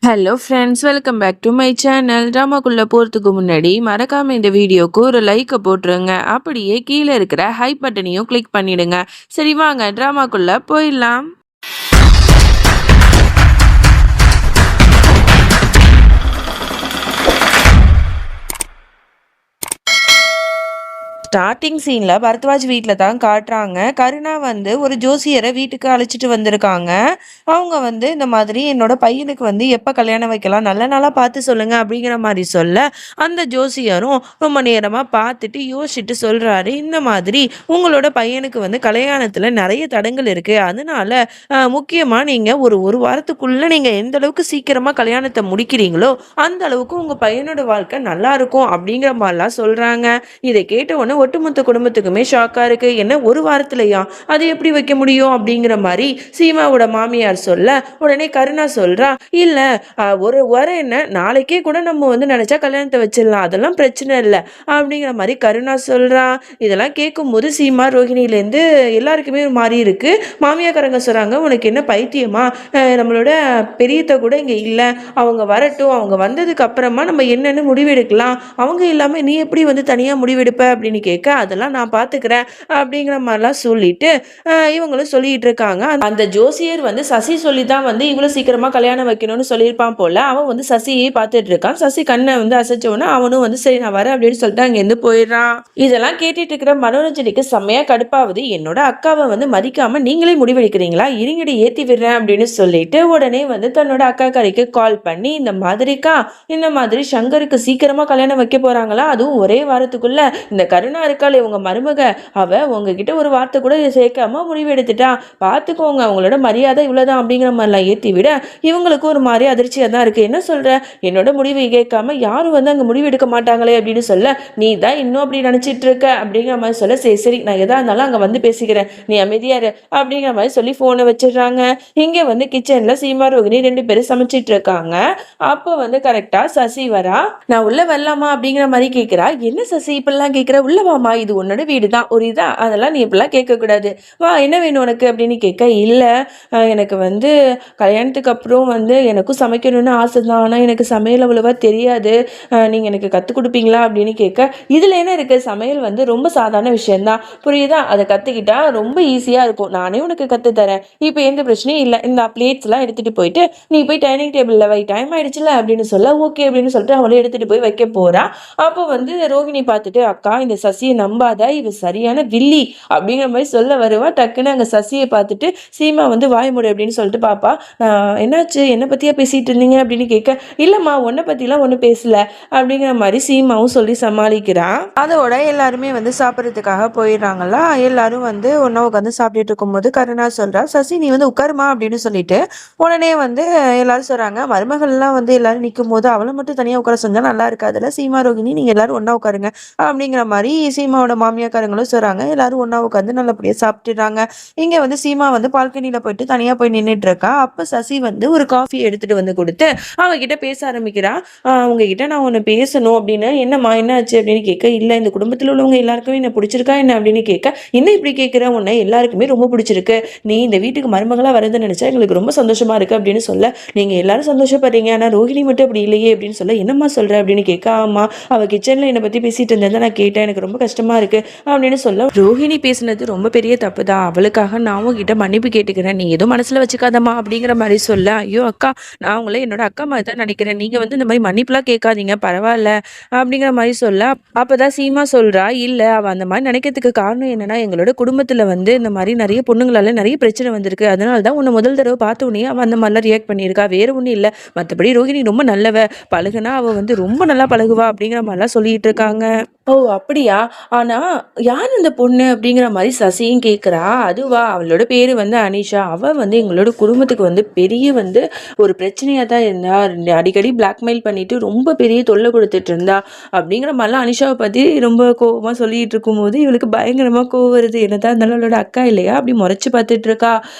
Hello friends, welcome back to my channel. ட்ராமாக்குள்ளே போகிறதுக்கு முன்னாடி மறக்காமல் இந்த வீடியோக்கு ஒரு லைக்கை போட்டுருங்க. அப்படியே கீழே இருக்கிற ஹை பட்டனையும் கிளிக் பண்ணிடுங்க. சரி, வாங்க ட்ராமாக்குள்ளே போயிடலாம். ஸ்டார்டிங் சீன்ல பரத்வாஜ் வீட்டில் தான் காட்டுறாங்க. கருணா வந்து ஒரு ஜோசியரை வீட்டுக்கு அழைச்சிட்டு வந்திருக்காங்க. அவங்க வந்து இந்த மாதிரி என்னோட பையனுக்கு வந்து எப்போ கல்யாணம் வைக்கலாம், நல்ல நாளாக பார்த்து சொல்லுங்க அப்படிங்கிற மாதிரி சொல்ல, அந்த ஜோசியரும் ரொம்ப நேரமாக பார்த்துட்டு யோசிச்சுட்டு சொல்றாரு, இந்த மாதிரி உங்களோட பையனுக்கு வந்து கல்யாணத்தில் நிறைய தடங்கள் இருக்கு. அதனால முக்கியமாக நீங்கள் ஒரு வாரத்துக்குள்ள நீங்கள் எந்த அளவுக்கு சீக்கிரமாக கல்யாணத்தை முடிக்கிறீங்களோ அந்த அளவுக்கு உங்கள் பையனோட வாழ்க்கை நல்லா இருக்கும் அப்படிங்கிற மாதிரிலாம் சொல்றாங்க. இதை கேட்ட உடனே ஒட்டுமொத்த குடும்பத்துக்குமே ஷாக்கா இருக்கு. என்ன ஒரு வாரத்திலயா, அது எப்படி வைக்க முடியும் அப்படிங்கிற மாதிரி சீமாவோட மாமியார் சொல்ல, உடனே கருணா சொல்றா, இல்ல ஒரு வாரம் என்ன, நாளைக்கே கூட நம்ம வந்து நினைச்சா கல்யாணத்தை வச்சிடலாம், அதெல்லாம் பிரச்சனை இல்லை அப்படிங்கிற மாதிரி கருணா சொல்றா. இதெல்லாம் கேட்கும்போது சீமா ரோஹிணிலேருந்து எல்லாருக்குமே ஒரு மாதிரி இருக்கு. மாமியாக்காரங்க சொல்றாங்க, உனக்கு என்ன பைத்தியமா, நம்மளோட பெரியத்த கூட இங்க இல்லை, அவங்க வரட்டும், அவங்க வந்ததுக்கு அப்புறமா நம்ம என்னன்னு முடிவெடுக்கலாம், அவங்க இல்லாம நீ எப்படி வந்து தனியா முடிவெடுப்ப அப்படின்னு கேட்க, அதெல்லாம் நான் பார்த்துக்கிறேன் அப்படிங்கிற மாதிரிலாம் சொல்லிட்டு இவங்களும் சொல்லிட்டு இருக்காங்க. அந்த ஜோசியர் வந்து சசி சொல்லி தான் வந்து இவ்வளோ சீக்கிரமாக கல்யாணம் வைக்கணும்னு சொல்லியிருப்பான் போல. அவன் வந்து சசியை பார்த்துட்டு இருக்கான். சசி கண்ணை வந்து அசைச்சோன்னா அவனும் வந்து சரி நான் வரேன் அப்படின்னு சொல்லிட்டு அங்கேருந்து போயிடுறான். இதெல்லாம் கேட்டுட்டு இருக்கிற மனோரஞ்சனிக்கு செம்மையா கடுப்பாவது. என்னோட அக்காவை வந்து மதிக்காம நீங்களே முடிவெடுக்கிறீங்களா, இருங்கடி ஏற்றி விடுறேன் அப்படின்னு சொல்லிட்டு உடனே வந்து தன்னோட அக்கா கரைக்கு கால் பண்ணி, இந்த மாதிரிக்கா, இந்த மாதிரி சங்கருக்கு சீக்கிரமா கல்யாணம் வைக்க போறாங்களா, அதுவும் ஒரே வாரத்துக்குள்ள, இந்த கருணா இருக்காள் இவங்க மருமக, அவ உங்ககிட்ட ஒரு வார்த்தை கூட சேர்க்காம முடிவு எடுத்துட்டா, பார்த்துக்கோங்க அவங்களோட மரியாதை இவ்வளோதான் அப்படிங்கிற மாதிரிலாம் ஏற்றி விட இவங்களுக்கு ஒரு மாதிரி அதிர்ச்சியாக தான் இருக்குது. என்ன சொல்கிற, என்னோட முடிவை கேட்காம யாரும் வந்து அங்கே முடிவு எடுக்க மாட்டாங்களே அப்படின்னு சொல்ல, நீ தான் இன்னும் அப்படி நினச்சிட்டு இருக்க அப்படிங்கிற மாதிரி சொல்ல, சரி சரி நான் எதா இருந்தாலும் அங்கே வந்து பேசிக்கிறேன், நீ அமைதியாரு அப்படிங்கிற மாதிரி சொல்லி ஃபோனை வச்சிடுறாங்க. இங்கே வந்து கிச்சனில் சீமா ரோகிணி 2 பேரும் சமைச்சிட்டு இருக்காங்க. அப்போ வந்து கரெக்டாக சசி வரா. நான் உள்ள வரலாமா அப்படிங்கிற மாதிரி கேட்குறா. என்ன சசி இப்படிலாம் கேட்குற, உள்ள வாமா, இது உன்னோட வீடு தான், ஒரு இதா, அதெல்லாம் நீ இப்படிலாம் கேட்கக்கூடாது, வா என்ன வேணும் உனக்கு அப்படின்னு கேட்க, இல்லை எனக்கு வந்து கல்யாணத்துக்கு அப்புறம் வந்து எனக்கும் சமைக்கணும்னு ஆசை தான், ஆனால் எனக்கு சமையல் அவ்வளோவா தெரியாது, நீங்கள் எனக்கு கற்றுக் கொடுப்பீங்களா அப்படின்னு கேட்க, இதில் என்ன இருக்குது, சமையல் வந்து ரொம்ப சாதாரண விஷயந்தான் புரியுதா, அதை கற்றுக்கிட்டா ரொம்ப ஈஸியாக இருக்கும், நானே உனக்கு கற்றுத்தரேன், இப்போ எந்த பிரச்சனையும் இல்லை, இந்த பிளேட்ஸ்லாம் எடுத்துகிட்டு போயிட்டு நீ போய் டைனிங் டேபிளில் வை, டைம் ஆயிடுச்சுல அப்படின்னு சொல்ல, ஓகே அப்படின்னு சொல்லிட்டு அவளை எடுத்துகிட்டு போய் வைக்க போகிறா. அப்போ வந்து ரோகிணி பார்த்துட்டு, அக்கா இந்த சசியை நம்பாத, இவ சரியான வில்லி அப்படிங்கிற மாதிரி சொல்ல வருவா. டக்குன்னு அங்கே சசியை பார்த்துட்டு சீமா வந்து வாய் மூடு அப்படின்னு சொல்லிட்டு, பாப்பா என்னாச்சு, என்னை பற்றியா பேசிகிட்டு இருந்தீங்க அப்படின்னு கேட்க, இல்லைம்மா உன்னை பற்றிலாம் ஒன்றும் பேசல அப்படிங்கிற மாதிரி சீமாவும் சொல்லி சமாளிக்கிறான். அதோட எல்லாருமே வந்து சாப்பிட்றதுக்காக போயிடுறாங்களா. எல்லாரும் வந்து ஒன்றா உட்காந்து சாப்பிட்டுட்டு இருக்கும்போது கருணா சொல்கிறா, சசி நீ வந்து உட்காருமா அப்படின்னு சொல்லிட்டு உடனே வந்து எல்லாரும் சொல்கிறாங்க, மருமகள்லாம் வந்து எல்லாரும் நிற்கும் போது அவளை மட்டும் தனியாக உட்கார செஞ்சால் நல்லா இருக்காதுல்ல, சீமா ரோகிணி நீங்கள் எல்லாரும் ஒன்றா உட்காருங்க அப்படிங்கிற மாதிரி சீமாவோட மாமியாக்காரங்களும் சொல்கிறாங்க. எல்லாரும் ஒன்றா உட்காந்து நல்லபடியாக சாப்பிட்டுறாங்க. இங்கே வந்து சீமா வந்து பால்கனியில் போயிட்டு தனியாக போய் நின்றுட்டு இருக்கா. அப்போ சசி வந்து ஒரு காஃபி எடுத்துகிட்டு வந்து கொடுத்து அவங்ககிட்ட பேச ஆரம்பிக்கிறா. அவங்ககிட்ட நான் ஒன்று பேசணும் அப்படின்னு, என்னம்மா என்னாச்சு அப்படின்னு கேட்க, இல்லை இந்த குடும்பத்தில் உள்ளவங்க எல்லாருக்குமே என்ன பிடிச்சிருக்கா என்ன அப்படின்னு கேட்க, என்ன இப்படி கேட்குற, உன்னை எல்லாருக்குமே ரொம்ப பிடிச்சிருக்கு, நீ இந்த வீட்டுக்கு மருமகளாக வரதுன்னு நினச்சா எங்களுக்கு ரொம்ப சந்தோஷமா இருக்கு அப்படின்னு சொல்ல, நீங்கள் எல்லாரும் சந்தோஷப்படுறீங்க ஆனால் ரோஹிணி மட்டும் அப்படி இல்லையே அப்படின்னு சொல்ல, என்னம்மா சொல்கிற அப்படின்னு கேட்க, ஆமா அவள் கிச்சனில் என்னை பற்றி பேசிட்டு இருந்ததை நான் கேட்டேன், எனக்கு ரொம்ப கஷ்டமா இருக்கு அப்படின்னு சொல்ல, ரோஹிணி பேசினது ரொம்ப பெரிய தப்பு தான், அவளுக்காக நான் உங்ககிட்ட மன்னிப்பு கேட்டுக்கிறேன், நீ எதுவும் மனசுல வச்சுக்காதம்மா அப்படிங்கிற மாதிரி சொல்ல, ஐயோ அக்கா நான் உங்களை என்னோட அக்கா மாதிரி தான் நினைக்கிறேன், நீங்க வந்து இந்த மாதிரி மன்னிப்புலாம் கேட்காதீங்க பரவாயில்ல அப்படிங்கிற மாதிரி சொல்ல, அப்பதான் சீமா சொல்றா, இல்ல அவ அந்த மாதிரி நினைக்கிறதுக்கு காரணம் என்னன்னா, எங்களோட குடும்பத்துல வந்து இந்த மாதிரி நிறைய பொண்ணுங்களால நிறைய பிரச்சனை வந்திருக்கு, அதனால தான் உன்னை முதல் தடவை பார்த்த உடனே அவ அந்த மாதிரிலாம் ரியாக்ட் பண்ணியிருக்கா, வேற ஒன்றும் இல்லை, மற்றபடி ரோஹிணி ரொம்ப நல்லவ, பழகுனா அவ வந்து ரொம்ப நல்லா பழகுவா அப்படிங்கிற மாதிரிலாம் சொல்லிட்டு இருக்காங்க. ஓ அப்படியா, ஆனா யார் இந்த பொண்ணு அப்படிங்கிற மாதிரி சசியும் கேட்குறா. அதுவா, அவளோட பேரு வந்து அனிஷா, அவ வந்து எங்களோட குடும்பத்துக்கு வந்து பெரிய வந்து ஒரு பிரச்சனையாக தான் இருந்தா, அடிக்கடி பிளாக்மெயில் பண்ணிட்டு ரொம்ப பெரிய தொல்லை கொடுத்துட்டு இருந்தா அப்படிங்கிற மாதிரிலாம் அனிஷாவை பற்றி ரொம்ப கோபமாக சொல்லிட்டு இருக்கும்போது இவளுக்கு பயங்கரமாக கோவம் வருது. என்னதான் இருந்தாலும் அவளோட அக்கா இல்லையா, அப்படி முறைச்சி பார்த்துட்டு இருக்கா.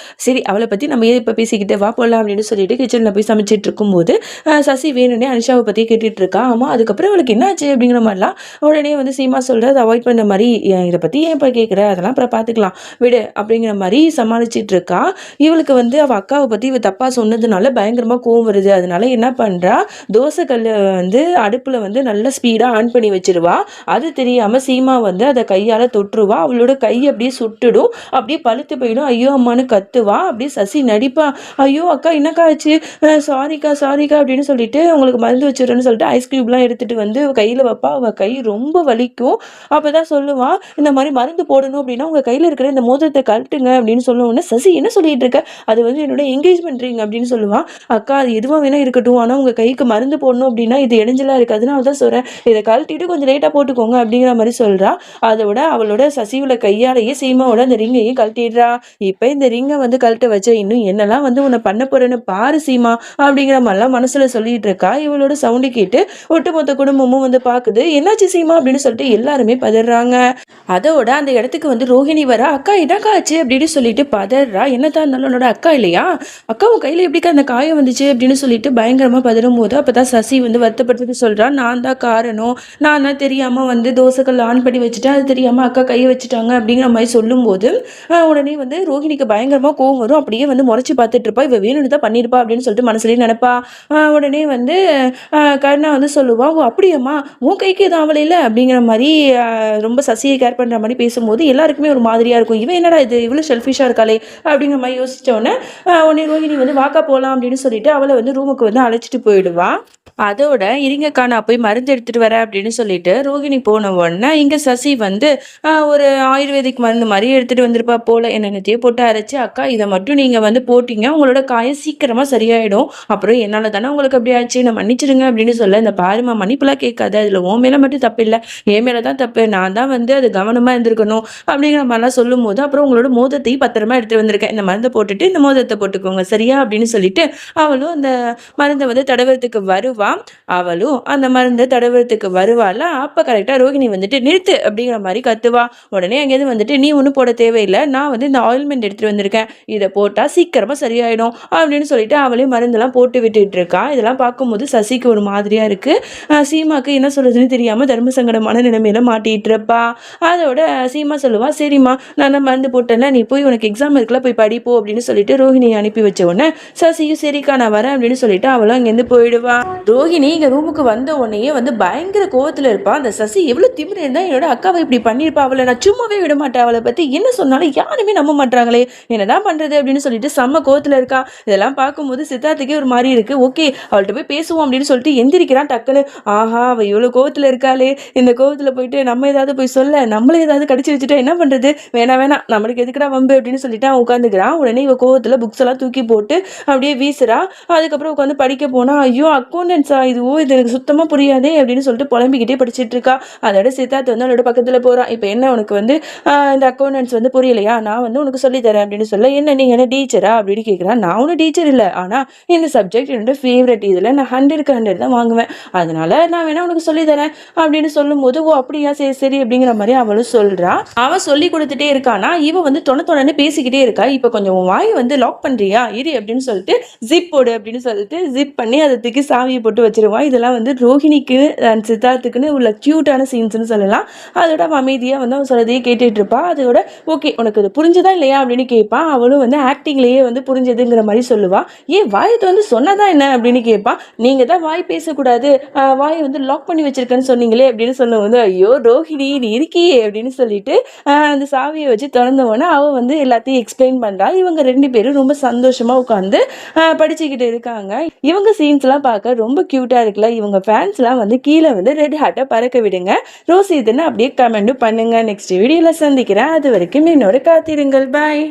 சரி அவளை பற்றி நம்ம ஏன் இப்போ பேசிக்கிட்டு வா போடலாம் அப்படின்னு சொல்லிட்டு கிச்சனில் போய் சமைச்சிட்டு இருக்கும்போது சசி வேணும்னே அனிஷாவை பற்றி கேட்டுட்டு இருக்கா. ஆமாம் அதுக்கப்புறம் அவளுக்கு என்னாச்சு அப்படிங்கிற மாதிரிலாம் உடனே வந்து சீமா சொல்றது அவாய்ட் பண்ண மாதிரி, இதை பத்தி ஏன் இப்ப கேட்குற, அதெல்லாம் அப்புறம் பார்த்துக்கலாம் விடு அப்படிங்கிற மாதிரி சமாளிச்சிட்டு இருக்கா. இவளுக்கு வந்து அவ அக்காவை பத்தி இவ தப்பா சொன்னதுனால பயங்கரமா கோவம் வருது. அதனால என்ன பண்றா, தோசை கல்லை வந்து அடுப்புல வந்து நல்லா ஸ்பீடா ஆன் பண்ணி வச்சிருவா. அது தெரியாம சீமா வந்து அதை கையால தொட்டுருவா. அவளோட கை அப்படியே சுட்டுடும், அப்படியே பழுத்து போயிடும். ஐயோ அம்மான்னு கத்துவா. அப்படியே சசி நடிப்பா, ஐயோ அக்கா என்னக்கா ஆச்சு, சாரிக்கா சாரிக்கா அப்படின்னு சொல்லிட்டு உங்களுக்கு மருந்து வச்சிடறேன்னு சொல்லிட்டு ஐஸ் கியூப்லாம் எடுத்துட்டு வந்து கையில வைப்பா. அவ கை ரொம்ப வலிக்கும். அப்பதான் சொல்லுவா, இந்த மாதிரி மருந்து போடணும் அப்படின்னா உங்க கையில இருக்கிற இந்த மோதிரத்தை கழட்டுங்க அப்படின்னு சொல்ல உடனே சசி என்ன சொல்லிட்டு இருக்க, அது வந்து என்னோட என்கேஜ்மெண்ட் ரிங் அப்படின்னு சொல்லுவான். அக்கா அது எதுவா வேணா இருக்கட்டும், ஆனா உங்க கைக்கு மருந்து போடணும் அப்படின்னா இது இடைஞ்சலா இருக்கு, அதனால தான் சொல்றேன், இதை கழட்டிட்டு கொஞ்சம் லேட்டா போட்டுக்கோங்க அப்படிங்கிற மாதிரி சொல்றா. அதை விட அவளோட சசியோட கையாலேயே சீமாவோட அந்த ரிங்கையும் கழட்டிடுறா. இப்ப இந்த ரிங்கை வந்து கழட்ட வச்ச இன்னும் என்னெல்லாம் வந்து உன்னை பண்ண போறேன்னு பாரு சீமா அப்படிங்கிற மாதிரிலாம் மனசுல சொல்லிட்டு இருக்கா. இவளோட சவுண்டு கேட்டு ஒட்டுமொத்த குடும்பமும் வந்து பாக்குது. என்னாச்சு சீமா அப்படின்னு சொல்லிட்டு எல்லாருமே பதறாங்க. அதோட அந்த இடத்துக்கு வந்து ரோஹிணி வர, அக்கா என்னக்கா ஆச்சு அப்படின்னு சொல்லிட்டு பதறா. என்னதான் இருந்தாலும் உன்னோட அக்கா இல்லையா, அக்காவும் கையில எப்படிக்கா அந்த காயம் வந்துச்சு அப்படின்னு சொல்லிட்டு பயங்கரமா பதறும் போது அப்பதான் சசி வந்து வருத்தப்பட்டு சொல்றா, நான் தான் காரணம், நான் தான் தெரியாம வந்து தோசைகள் ஆன் பண்ணி வச்சுட்டேன், அது தெரியாம அக்கா கையை வச்சுட்டாங்க அப்படிங்கிற மாதிரி சொல்லும் போது உடனே வந்து ரோஹிணிக்கு பயங்கரமா கோவம் வரும். அப்படியே வந்து முறைச்சு பார்த்துட்டு இருப்பா, இவ வேணும்னு தான் பண்ணிருப்பா அப்படின்னு சொல்லிட்டு மனசுலயே நினைப்பா. உடனே வந்து கருணா வந்து சொல்லுவா, ஓ அப்படியம்மா உன் கைக்கு எதுவும் ஆவலை இல்லை அப்படிங்கிற மாதிரி ரொம்ப சசியை கேர் பண்ணுற மாதிரி பேசும்போது எல்லாருக்குமே ஒரு மாதிரியாக இருக்கும். இவன் என்னடா இது இவ்வளோ செல்ஃபிஷாக இருக்காளே அப்படிங்கிற மாதிரி யோசிச்சோன்னே உடனே ரோஹிணி வந்து வாக்கா போகலாம் அப்படின்னு சொல்லிட்டு அவளை வந்து ரூமுக்கு வந்து அழைச்சிட்டு போயிடுவா. அதோட இருங்கக்கா நான் போய் மருந்து எடுத்துட்டு வரேன் அப்படின்னு சொல்லிட்டு ரோகிணி போன உடனே இங்க சசி வந்து ஒரு ஆயுர்வேதிக் மருந்து மாதிரி எடுத்துட்டு வந்திருப்பா போல. என்னென்னத்தையோ போட்டு அரைச்சு, அக்கா இதை மட்டும் நீங்க வந்து போட்டீங்க உங்களோட காயம் சீக்கிரமா சரியாயிடும், அப்புறம் என்னால தானே உங்களுக்கு அப்படி ஆச்சு, நான் மன்னிச்சிடுங்க அப்படின்னு சொல்ல, இந்த பாருமா மன்னிப்புலாம் கேட்காது, அதுல உன் மேல மட்டும் தப்பு இல்லை, என் மேலதான் தப்பு, நான் தான் வந்து அது கவனமா இருந்திருக்கணும் அப்படிங்கிற மாதிரிலாம் சொல்லும் போது, அப்புறம் உங்களோட மோதத்தையும் பத்திரமா எடுத்துட்டு வந்திருக்கேன், இந்த மருந்தை போட்டுட்டு இந்த மோதத்தை போட்டுக்கோங்க சரியா அப்படின்னு சொல்லிட்டு அவளும் அந்த மருந்தை வந்து தடவுறதுக்கு வருவா. அவளும் அந்த மருந்தை தடவுறதுக்கு வருவாள். அப்ப கரெக்டா ரோகிணி வந்துட்டு நிறுத்து அப்படிங்கிற மாதிரி கத்துவா. உடனே அங்கேயிருந்து வந்துட்டு, நீ ஒன்றும் போட தேவையில்லை, நான் வந்து இந்த ஆயில்மெண்ட் எடுத்துட்டு வந்திருக்கேன், இதை போட்டா சீக்கிரமா சரியாயிடும் அப்படின்னு சொல்லிட்டு அவளையும் மருந்தெல்லாம் போட்டு விட்டுட்டு இருக்கா. இதெல்லாம் பார்க்கும்போது சசிக்கு ஒரு மாதிரியா இருக்கு. சீமாக்கு என்ன சொல்றதுன்னு தெரியாம தர்ம சங்கடமான நிலைமையில மாட்டிட்டு இருப்பா. அதோட சீமா சொல்லுவா, சரிம்மா நான் தான் மருந்து போட்டேன்ல, நீ போய் உனக்கு எக்ஸாம் இருக்குல்ல போய் படிப்போ அப்படின்னு சொல்லிட்டு ரோஹிணியை அனுப்பி வச்ச உடனே சசியும் சரிக்கா நான் வரேன் அப்படின்னு சொல்லிட்டு அவளும் அங்கேருந்து போயிடுவா. ரோஹிணி இங்க ரூமுக்கு வந்த உடனே வந்து பயங்கர கோவத்துல இருப்பா. அந்த சசி எவ்வளவு திமிரு இருந்தா என்னோட அக்காவை இப்படி பண்ணிருப்பா, அவளை நான் சும்மாவே விட மாட்டேன், அவளை பத்தி என்ன சொன்னாலும் யாருமே நம்ப மாட்டாங்களே, என்னதான் பண்றது அப்படின்னு சொல்லிட்டு செம்ம கோவத்துல இருக்கா. இதெல்லாம் பார்க்கும்போது சித்தார்த்துக்கே ஒரு மாதிரி இருக்கு. ஓகே அவள்கிட்ட போய் பேசுவோம் அப்படின்னு சொல்லிட்டு எந்திரிக்கிறான் டக்குன்னு. ஆஹா அவ இவ்வளவு கோவத்துல இருக்காளே, இந்த கோவத்துல போயிட்டு நம்ம ஏதாவது போய் சொல்ல நம்மளே ஏதாவது கடிச்சு வச்சுட்டா என்ன பண்றது, வேணாம் வேணாம் நம்மளுக்கு எதுக்குடா வம்பு அப்படின்னு சொல்லிட்டு அவன் உட்காந்துக்கிறான். உடனே இவ கோவத்துல புக்ஸ் எல்லாம் தூக்கி போட்டு அப்படியே வீசுறா. அதுக்கப்புறம் உட்காந்து படிக்க போனா, ஐயோ அக்கௌண்டன்ஸா இதுவோ இது எனக்கு சுத்தமா புரியாதே அப்படின்னு சொல்லிட்டு புலம்பிக்கிட்டே படிச்சுட்டு இருக்கா. அதோட சித்தார்த் வந்து அவளோட பக்கத்துல போறான். இப்போ என்ன உனக்கு வந்து இந்த அக்கௌண்டன்ஸ் வந்து புரியலையா, நான் வந்து உனக்கு சொல்லி தரேன் அப்படின்னு சொல்ல, என்ன நீங்க என்ன டீச்சரா அப்படின்னு கேட்குறான். நான் ஒன்றும் டீச்சர் இல்லை, ஆனா இந்த சப்ஜெக்ட் என்னோட ஃபேவரட், இதுல நான் 100க்கு 100 தான் வாங்குவேன், அதனால நான் வேணா உனக்கு சொல்லி தரேன் அப்படின்னு சொல்லும் போது, ஓ அப்படியா சரி சரி அப்படிங்கிற மாதிரி அவளும் சொல்றா. அவன் சொல்லி கொடுத்துட்டே இருக்கானா, இவ வந்து தொண பேசிக்கிட்டே இருக்கா. இப்போ கொஞ்சம் வாய் வந்து லாக் பண்றியா இரு அப்படின்னு சொல்லிட்டு ஜிப் போடு அப்படின்னு சொல்லிட்டு ஜிப் பண்ணி அதை தூக்கி சாவியை போட்டு வச்சிருவான். இதெல்லாம் வந்து ரோஹிணிக்கு அண்ட் சித்தார்த்துக்குன்னு உள்ள கியூட்டான சீன்ஸ்னு சொல்லலாம். அதோட அமைதியாக வந்து அவன் சொல்றதையே கேட்டுட்டு இருப்பா. அதோட ஓகே உனக்கு இது புரிஞ்சுதா இல்லையா அப்படின்னு கேட்பான். அவளும் வந்து ஆக்டிங்லேயே வந்து புரிஞ்சதுங்கிற மாதிரி சொல்லுவா. ஏன் வாயத்தை வந்து சொன்னதான் என்ன அப்படின்னு கேட்பான். நீங்க தான் வாய் பேசக்கூடாது, வாயை வந்து லாக் பண்ணி வச்சிருக்கேன்னு சொன்னீங்களே அப்படின்னு சொல்லும் போது, ஐயோ ரோஹிணி நீ இருக்கியே அப்படின்னு சொல்லிட்டு அந்த சாவியை வச்சு திறந்தவொடனே அவள் வந்து எல்லாத்தையும் எக்ஸ்பிளைன் பண்றா. இவங்க 2 பேரும் ரொம்ப சந்தோஷமா உட்காந்து படிச்சுக்கிட்டு இருக்காங்க. இவங்க சீன்ஸ்லாம் பார்க்க ரொம்ப க்யூட்டாக இருக்குல்ல. இவங்க ஃபேன்ஸ்லாம் வந்து கீழே வந்து ரெட் ஹார்ட்டை பறக்க விடுங்க. ரோஸ் இதுன்னு அப்படியே கமெண்ட்டும் பண்ணுங்க. நெக்ஸ்ட் வீடியோவில் சந்திக்கிறேன். அது வரைக்கும் என்னோட காத்திருங்கள். பாய்.